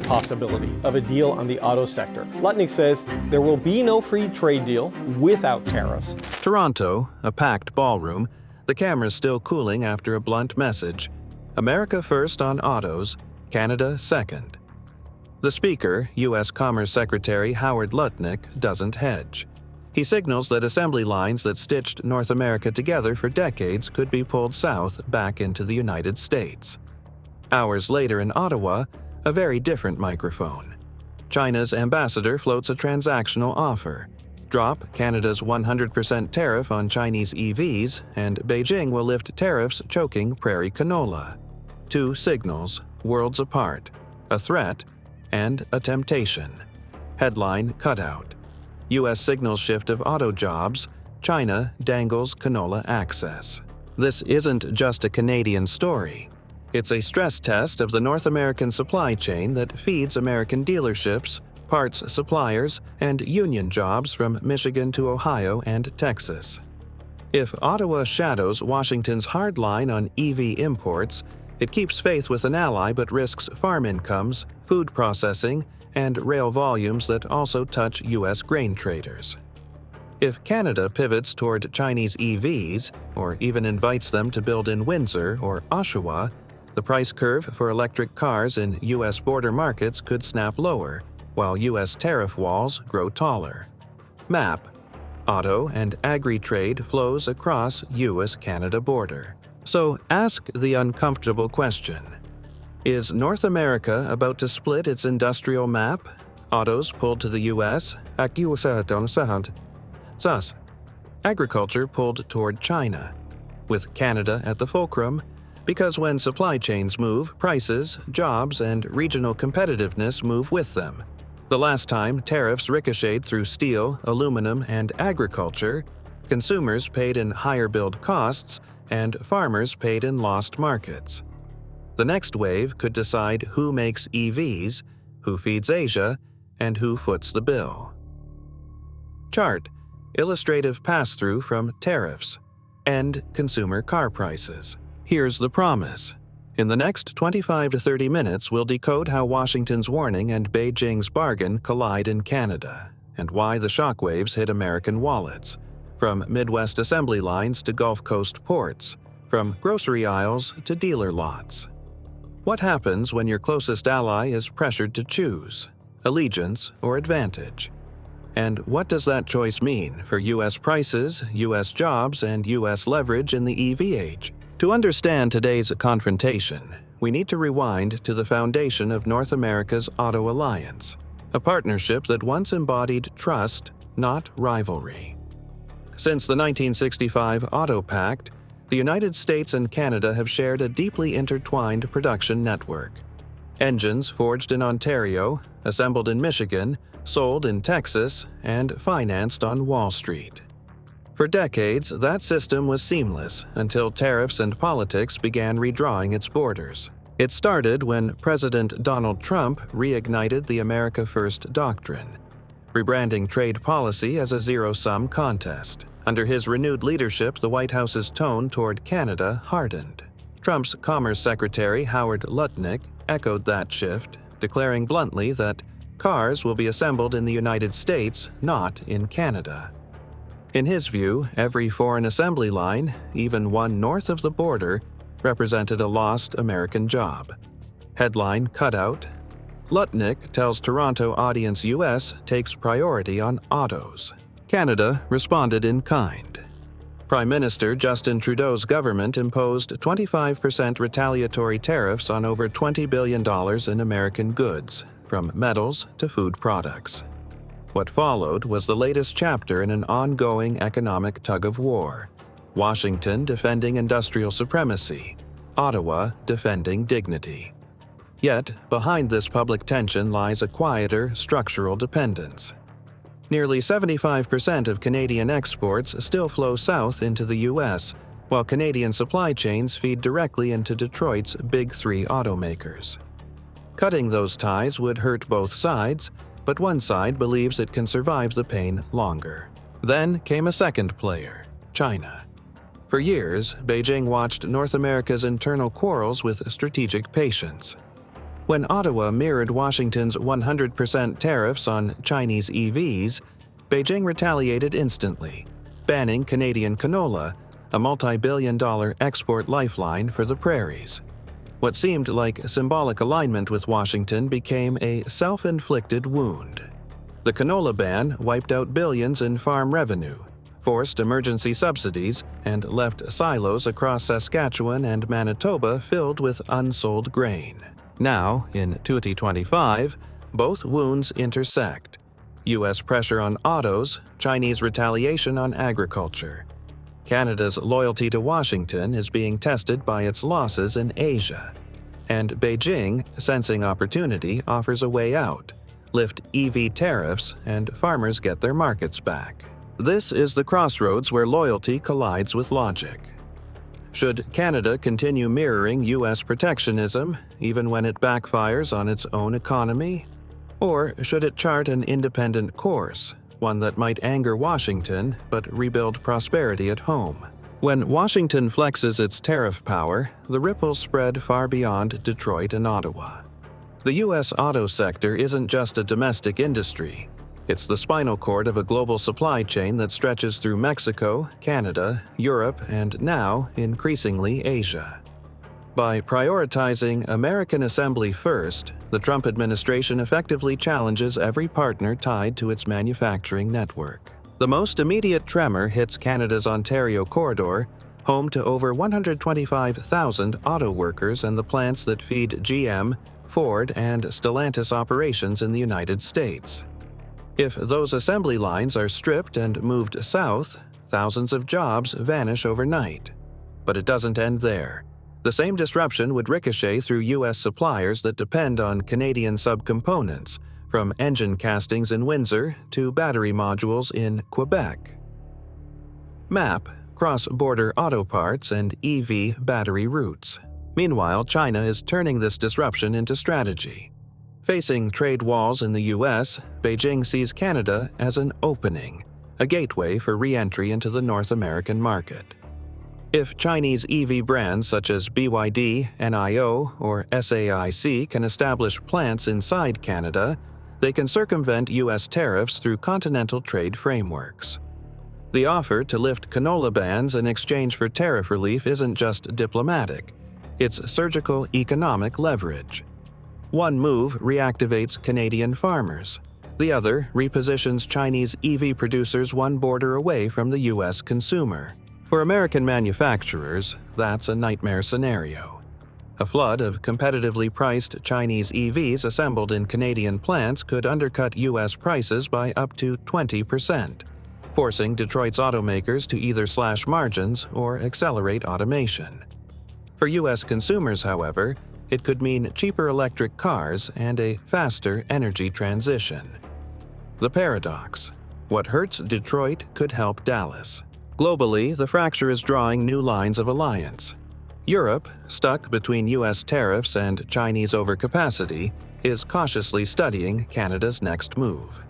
possibility of a deal on the auto sector. Lutnick says there will be no free trade deal without tariffs. Toronto, a packed ballroom, the cameras still cooling after a blunt message. America first on autos, Canada second. The speaker, U.S. Commerce Secretary Howard Lutnick, doesn't hedge. He signals that assembly lines that stitched North America together for decades could be pulled south back into the United States. Hours later in Ottawa, a very different microphone. China's ambassador floats a transactional offer. Drop Canada's 100% tariff on Chinese EVs, and Beijing will lift tariffs choking prairie canola. Two signals, worlds apart, a threat and a temptation. Headline cutout. U.S. signals shift of auto jobs, China dangles canola access. This isn't just a Canadian story. It's a stress test of the North American supply chain that feeds American dealerships, parts suppliers, and union jobs from Michigan to Ohio and Texas. If Ottawa shadows Washington's hard line on EV imports, it keeps faith with an ally but risks farm incomes, food processing, and rail volumes that also touch U.S. grain traders. If Canada pivots toward Chinese EVs, or even invites them to build in Windsor or Oshawa, the price curve for electric cars in U.S. border markets could snap lower, while U.S. tariff walls grow taller. Map: auto and agri-trade flows across U.S.-Canada border. So ask the uncomfortable question. Is North America about to split its industrial map? Autos pulled to the U.S., agriculture pulled toward China, with Canada at the fulcrum, because when supply chains move, prices, jobs, and regional competitiveness move with them. The last time tariffs ricocheted through steel, aluminum, and agriculture, consumers paid in higher build costs and farmers paid in lost markets. The next wave could decide who makes EVs, who feeds Asia, and who foots the bill. Chart: illustrative pass-through from tariffs. End consumer car prices. Here's the promise. In the next 25 to 30 minutes, we'll decode how Washington's warning and Beijing's bargain collide in Canada, and why the shockwaves hit American wallets, from Midwest assembly lines to Gulf Coast ports, from grocery aisles to dealer lots. What happens when your closest ally is pressured to choose, allegiance or advantage? And what does that choice mean for U.S. prices, U.S. jobs, and U.S. leverage in the EV age? To understand today's confrontation, we need to rewind to the foundation of North America's Auto Alliance, a partnership that once embodied trust, not rivalry. Since the 1965 Auto Pact, the United States and Canada have shared a deeply intertwined production network. Engines forged in Ontario, assembled in Michigan, sold in Texas, and financed on Wall Street. For decades, that system was seamless until tariffs and politics began redrawing its borders. It started when President Donald Trump reignited the America First doctrine, rebranding trade policy as a zero-sum contest. Under his renewed leadership, the White House's tone toward Canada hardened. Trump's Commerce Secretary Howard Lutnick echoed that shift, declaring bluntly that cars will be assembled in the United States, not in Canada. In his view, every foreign assembly line, even one north of the border, represented a lost American job. Headline cutout: Lutnick tells Toronto audience US takes priority on autos. Canada responded in kind. Prime Minister Justin Trudeau's government imposed 25% retaliatory tariffs on over $20 billion in American goods, from metals to food products. What followed was the latest chapter in an ongoing economic tug-of-war, Washington defending industrial supremacy, Ottawa defending dignity. Yet, behind this public tension lies a quieter, structural dependence. Nearly 75% of Canadian exports still flow south into the U.S., while Canadian supply chains feed directly into Detroit's Big Three automakers. Cutting those ties would hurt both sides, but one side believes it can survive the pain longer. Then came a second player, China. For years, Beijing watched North America's internal quarrels with strategic patience. When Ottawa mirrored Washington's 100% tariffs on Chinese EVs, Beijing retaliated instantly, banning Canadian canola, a multi-billion-dollar export lifeline for the prairies. What seemed like symbolic alignment with Washington became a self-inflicted wound. The canola ban wiped out billions in farm revenue, forced emergency subsidies, and left silos across Saskatchewan and Manitoba filled with unsold grain. Now, in 2025, both wounds intersect. U.S. pressure on autos, Chinese retaliation on agriculture. Canada's loyalty to Washington is being tested by its losses in Asia. And Beijing, sensing opportunity, offers a way out. Lift EV tariffs, and farmers get their markets back. This is the crossroads where loyalty collides with logic. Should Canada continue mirroring U.S. protectionism, even when it backfires on its own economy? Or should it chart an independent course, one that might anger Washington but rebuild prosperity at home? When Washington flexes its tariff power, the ripples spread far beyond Detroit and Ottawa. The U.S. auto sector isn't just a domestic industry. It's the spinal cord of a global supply chain that stretches through Mexico, Canada, Europe, and now, increasingly, Asia. By prioritizing American assembly first, the Trump administration effectively challenges every partner tied to its manufacturing network. The most immediate tremor hits Canada's Ontario corridor, home to over 125,000 auto workers and the plants that feed GM, Ford, and Stellantis operations in the United States. If those assembly lines are stripped and moved south, thousands of jobs vanish overnight. But it doesn't end there. The same disruption would ricochet through U.S. suppliers that depend on Canadian subcomponents, from engine castings in Windsor to battery modules in Quebec. Map: cross-border auto parts and EV battery routes. Meanwhile, China is turning this disruption into strategy. Facing trade walls in the U.S., Beijing sees Canada as an opening, a gateway for re-entry into the North American market. If Chinese EV brands such as BYD, NIO, or SAIC can establish plants inside Canada, they can circumvent U.S. tariffs through continental trade frameworks. The offer to lift canola bans in exchange for tariff relief isn't just diplomatic, it's surgical economic leverage. One move reactivates Canadian farmers. The other repositions Chinese EV producers one border away from the U.S. consumer. For American manufacturers, that's a nightmare scenario. A flood of competitively priced Chinese EVs assembled in Canadian plants could undercut U.S. prices by up to 20%, forcing Detroit's automakers to either slash margins or accelerate automation. For U.S. consumers, however, it could mean cheaper electric cars and a faster energy transition. The paradox: what hurts Detroit could help Dallas. Globally, the fracture is drawing new lines of alliance. Europe, stuck between U.S. tariffs and Chinese overcapacity, is cautiously studying Canada's next move.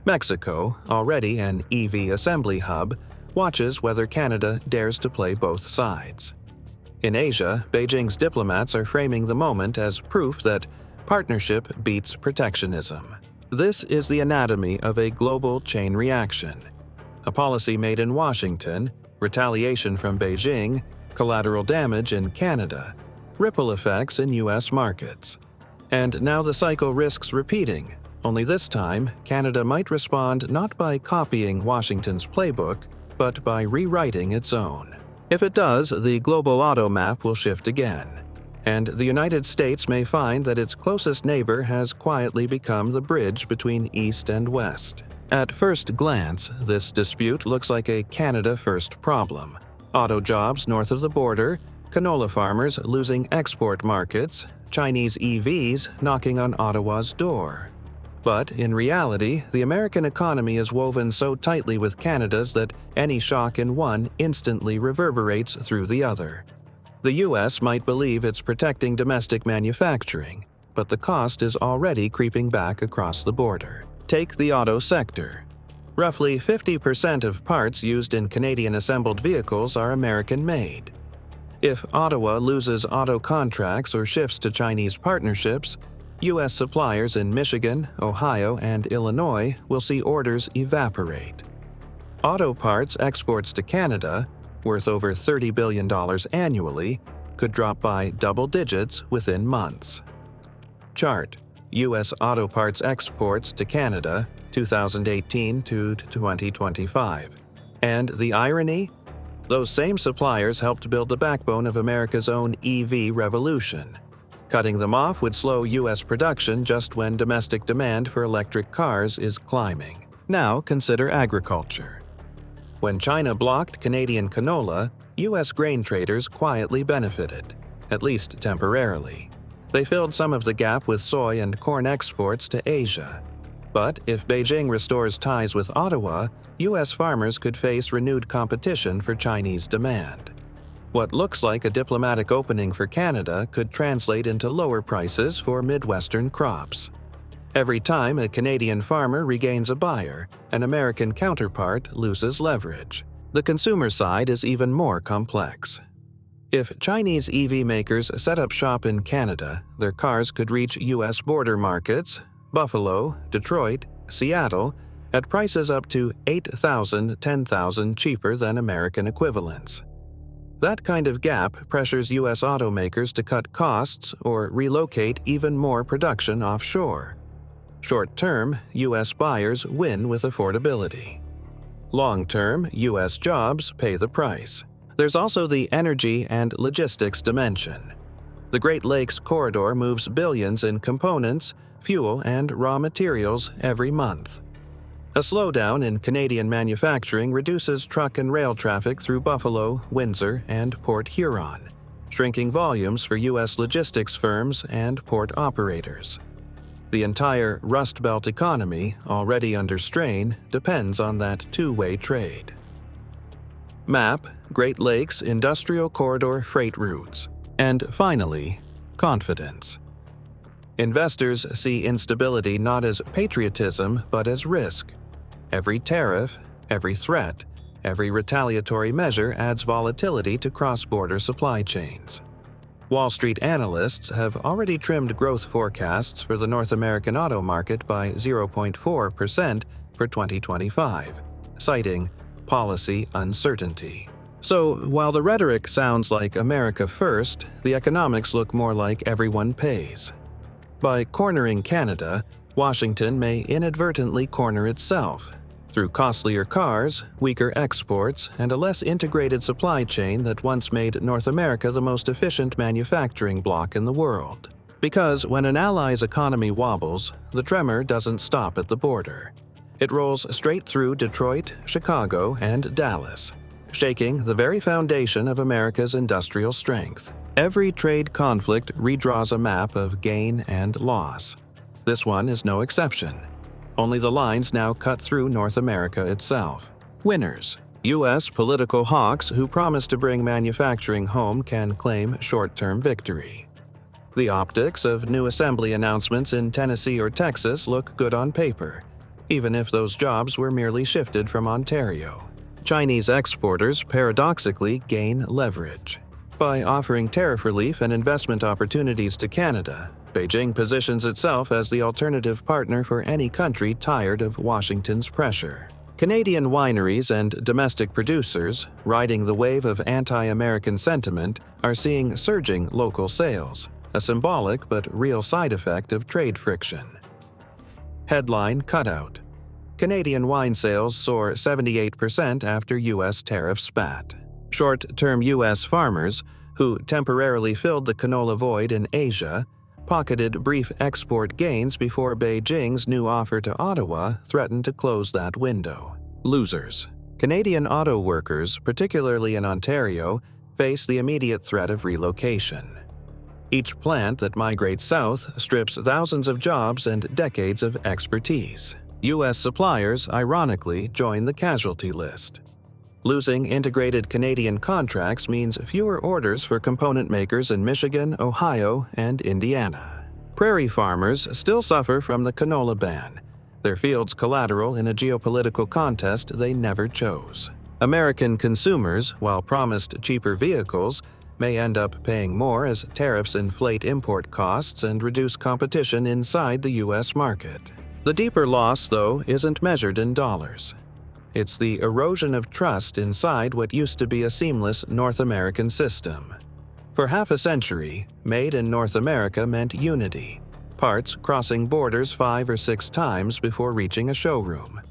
Mexico, already an EV assembly hub, watches whether Canada dares to play both sides. In Asia, Beijing's diplomats are framing the moment as proof that partnership beats protectionism. This is the anatomy of a global chain reaction. A policy made in Washington, retaliation from Beijing, collateral damage in Canada, ripple effects in U.S. markets. And now the cycle risks repeating, only this time Canada might respond not by copying Washington's playbook, but by rewriting its own. If it does, the global auto map will shift again, and the United States may find that its closest neighbor has quietly become the bridge between East and West. At first glance, this dispute looks like a Canada-first problem. Auto jobs north of the border, canola farmers losing export markets, Chinese EVs knocking on Ottawa's door. But in reality, the American economy is woven so tightly with Canada's that any shock in one instantly reverberates through the other. The U.S. might believe it's protecting domestic manufacturing, but the cost is already creeping back across the border. Take the auto sector. Roughly 50% of parts used in Canadian-assembled vehicles are American-made. If Ottawa loses auto contracts or shifts to Chinese partnerships, U.S. suppliers in Michigan, Ohio, and Illinois will see orders evaporate. Auto parts exports to Canada, worth over $30 billion annually, could drop by double digits within months. Chart: U.S. auto parts exports to Canada, 2018 to 2025. And the irony? Those same suppliers helped build the backbone of America's own EV revolution. Cutting them off would slow U.S. production just when domestic demand for electric cars is climbing. Now consider agriculture. When China blocked Canadian canola, U.S. grain traders quietly benefited, at least temporarily. They filled some of the gap with soy and corn exports to Asia. But if Beijing restores ties with Ottawa, U.S. farmers could face renewed competition for Chinese demand. What looks like a diplomatic opening for Canada could translate into lower prices for Midwestern crops. Every time a Canadian farmer regains a buyer, an American counterpart loses leverage. The consumer side is even more complex. If Chinese EV makers set up shop in Canada, their cars could reach U.S. border markets, Buffalo, Detroit, Seattle, at prices up to $8,000, $10,000 cheaper than American equivalents. That kind of gap pressures U.S. automakers to cut costs or relocate even more production offshore. Short-term, U.S. buyers win with affordability. Long-term, U.S. jobs pay the price. There's also the energy and logistics dimension. The Great Lakes Corridor moves billions in components, fuel, and raw materials every month. A slowdown in Canadian manufacturing reduces truck and rail traffic through Buffalo, Windsor, and Port Huron, shrinking volumes for U.S. logistics firms and port operators. The entire Rust Belt economy, already under strain, depends on that two-way trade. Map: Great Lakes Industrial Corridor freight routes. And finally, confidence. Investors see instability not as patriotism but as risk. Every tariff, every threat, every retaliatory measure adds volatility to cross-border supply chains. Wall Street analysts have already trimmed growth forecasts for the North American auto market by 0.4% for 2025, citing policy uncertainty. So, while the rhetoric sounds like America first, the economics look more like everyone pays. By cornering Canada, Washington may inadvertently corner itself through costlier cars, weaker exports, and a less integrated supply chain that once made North America the most efficient manufacturing bloc in the world. Because when an ally's economy wobbles, the tremor doesn't stop at the border. It rolls straight through Detroit, Chicago, and Dallas, shaking the very foundation of America's industrial strength. Every trade conflict redraws a map of gain and loss. This one is no exception. Only the lines now cut through North America itself. Winners: U.S. political hawks who promise to bring manufacturing home can claim short-term victory. The optics of new assembly announcements in Tennessee or Texas look good on paper, even if those jobs were merely shifted from Ontario. Chinese exporters paradoxically gain leverage. By offering tariff relief and investment opportunities to Canada, Beijing positions itself as the alternative partner for any country tired of Washington's pressure. Canadian wineries and domestic producers, riding the wave of anti-American sentiment, are seeing surging local sales, a symbolic but real side effect of trade friction. Headline cutout: Canadian wine sales soar 78% after U.S. tariff spat. Short-term U.S. farmers, who temporarily filled the canola void in Asia, pocketed brief export gains before Beijing's new offer to Ottawa threatened to close that window. Losers: Canadian auto workers, particularly in Ontario, face the immediate threat of relocation. Each plant that migrates south strips thousands of jobs and decades of expertise. U.S. suppliers, ironically, join the casualty list. Losing integrated Canadian contracts means fewer orders for component makers in Michigan, Ohio, and Indiana. Prairie farmers still suffer from the canola ban, their fields collateral in a geopolitical contest they never chose. American consumers, while promised cheaper vehicles, may end up paying more as tariffs inflate import costs and reduce competition inside the U.S. market. The deeper loss, though, isn't measured in dollars. It's the erosion of trust inside what used to be a seamless North American system. For half a century, Made in North America meant unity, parts crossing borders 5 or 6 times before reaching a showroom.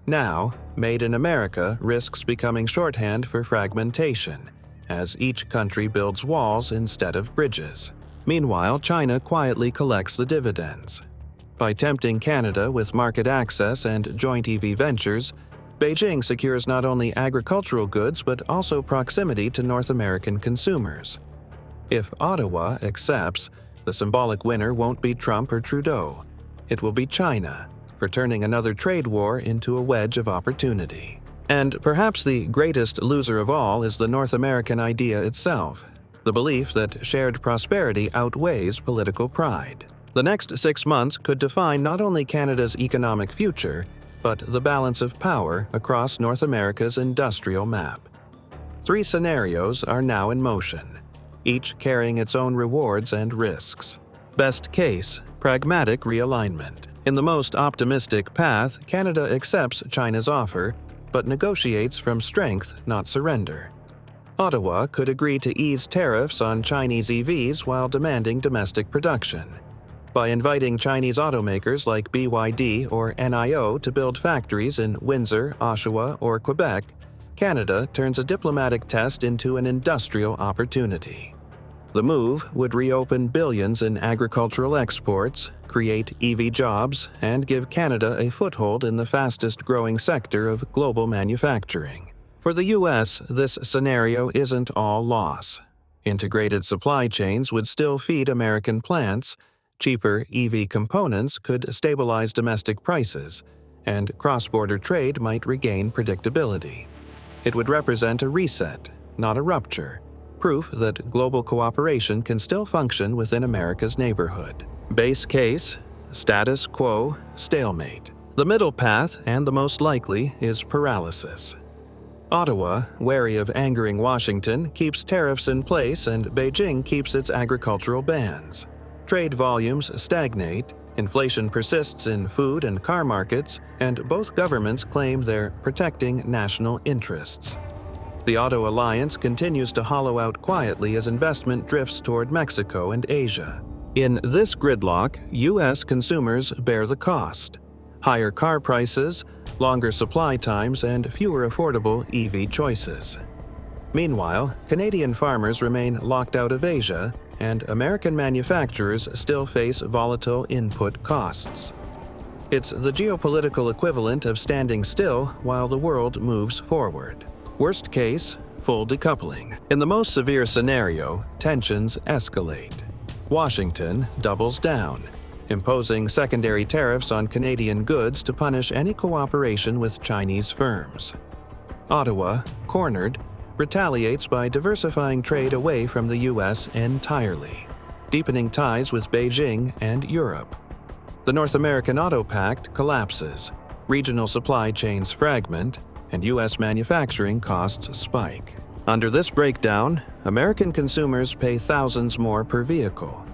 Now, Made in America risks becoming shorthand for fragmentation, as each country builds walls instead of bridges. Meanwhile, China quietly collects the dividends. By tempting Canada with market access and joint EV ventures, Beijing secures not only agricultural goods but also proximity to North American consumers. If Ottawa accepts, the symbolic winner won't be Trump or Trudeau. It will be China, for turning another trade war into a wedge of opportunity. And perhaps the greatest loser of all is the North American idea itself, the belief that shared prosperity outweighs political pride. The next 6 months could define not only Canada's economic future, but the balance of power across North America's industrial map. 3 scenarios are now in motion, each carrying its own rewards and risks. Best case, pragmatic realignment. In the most optimistic path, Canada accepts China's offer, but negotiates from strength, not surrender. Ottawa could agree to ease tariffs on Chinese EVs while demanding domestic production. By inviting Chinese automakers like BYD or NIO to build factories in Windsor, Oshawa, or Quebec, Canada turns a diplomatic test into an industrial opportunity. The move would reopen billions in agricultural exports, create EV jobs, and give Canada a foothold in the fastest-growing sector of global manufacturing. For the U.S., this scenario isn't all loss. Integrated supply chains would still feed American plants, cheaper EV components could stabilize domestic prices, and cross-border trade might regain predictability. It would represent a reset, not a rupture, proof that global cooperation can still function within America's neighborhood. Base case, status quo, stalemate. The middle path, and the most likely, is paralysis. Ottawa, wary of angering Washington, keeps tariffs in place and Beijing keeps its agricultural bans. Trade volumes stagnate, inflation persists in food and car markets, and both governments claim they're protecting national interests. The Auto Alliance continues to hollow out quietly as investment drifts toward Mexico and Asia. In this gridlock, U.S. consumers bear the cost: higher car prices, longer supply times, and fewer affordable EV choices. Meanwhile, Canadian farmers remain locked out of Asia, and American manufacturers still face volatile input costs. It's the geopolitical equivalent of standing still while the world moves forward. Worst case, full decoupling. In the most severe scenario, tensions escalate. Washington doubles down, imposing secondary tariffs on Canadian goods to punish any cooperation with Chinese firms. Ottawa, cornered, retaliates by diversifying trade away from the U.S. entirely, deepening ties with Beijing and Europe. The North American Auto Pact collapses, regional supply chains fragment, and U.S. manufacturing costs spike. Under this breakdown, American consumers pay thousands more per vehicle.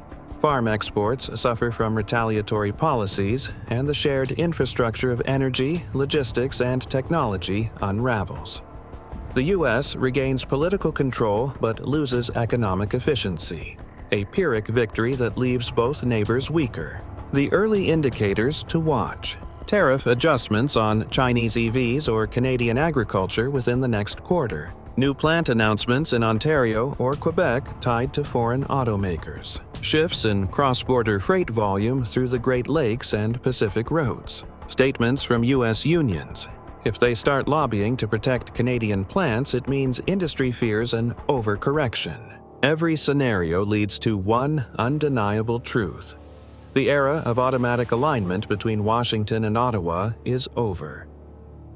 Farm exports suffer from retaliatory policies, and the shared infrastructure of energy, logistics, and technology unravels. The U.S. regains political control but loses economic efficiency, a Pyrrhic victory that leaves both neighbors weaker. The early indicators to watch: tariff adjustments on Chinese EVs or Canadian agriculture within the next quarter, new plant announcements in Ontario or Quebec tied to foreign automakers, shifts in cross-border freight volume through the Great Lakes and Pacific routes, statements from U.S. unions. If they start lobbying to protect Canadian plants, it means industry fears an overcorrection. Every scenario leads to one undeniable truth: the era of automatic alignment between Washington and Ottawa is over.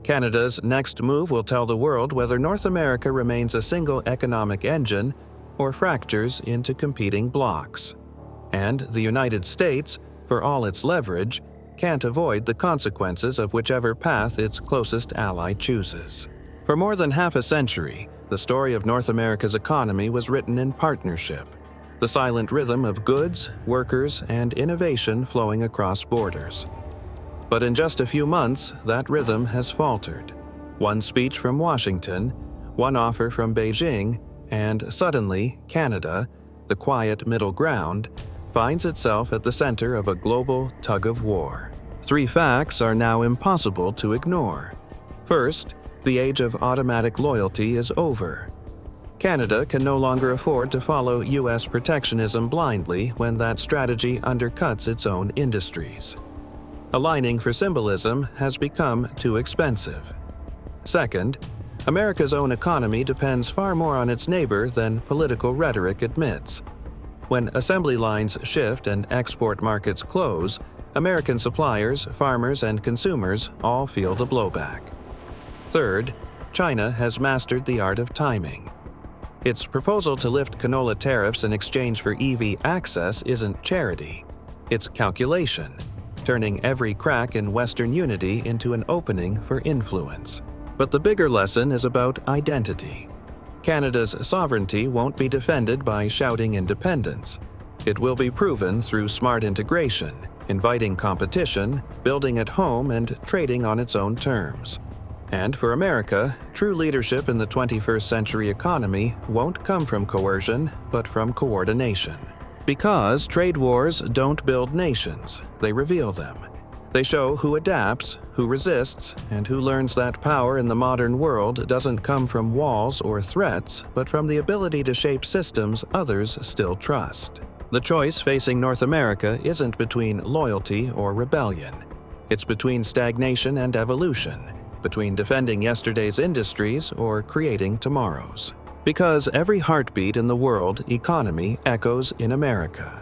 Canada's next move will tell the world whether North America remains a single economic engine or fractures into competing blocs. And the United States, for all its leverage, can't avoid the consequences of whichever path its closest ally chooses. For more than half a century, the story of North America's economy was written in partnership, the silent rhythm of goods, workers, and innovation flowing across borders. But in just a few months, that rhythm has faltered. One speech from Washington, one offer from Beijing, and suddenly, Canada, the quiet middle ground, finds itself at the center of a global tug-of-war. Three facts are now impossible to ignore. First, the age of automatic loyalty is over. Canada can no longer afford to follow U.S. protectionism blindly when that strategy undercuts its own industries. Aligning for symbolism has become too expensive. Second, America's own economy depends far more on its neighbor than political rhetoric admits. When assembly lines shift and export markets close, American suppliers, farmers, and consumers all feel the blowback. Third, China has mastered the art of timing. Its proposal to lift canola tariffs in exchange for EV access isn't charity. It's calculation, turning every crack in Western unity into an opening for influence. But the bigger lesson is about identity. Canada's sovereignty won't be defended by shouting independence. It will be proven through smart integration, inviting competition, building at home, and trading on its own terms. And for America, true leadership in the 21st century economy won't come from coercion, but from coordination. Because trade wars don't build nations, they reveal them. They show who adapts, who resists, and who learns that power in the modern world doesn't come from walls or threats, but from the ability to shape systems others still trust. The choice facing North America isn't between loyalty or rebellion. It's between stagnation and evolution, between defending yesterday's industries or creating tomorrow's. Because every heartbeat in the world economy echoes in America.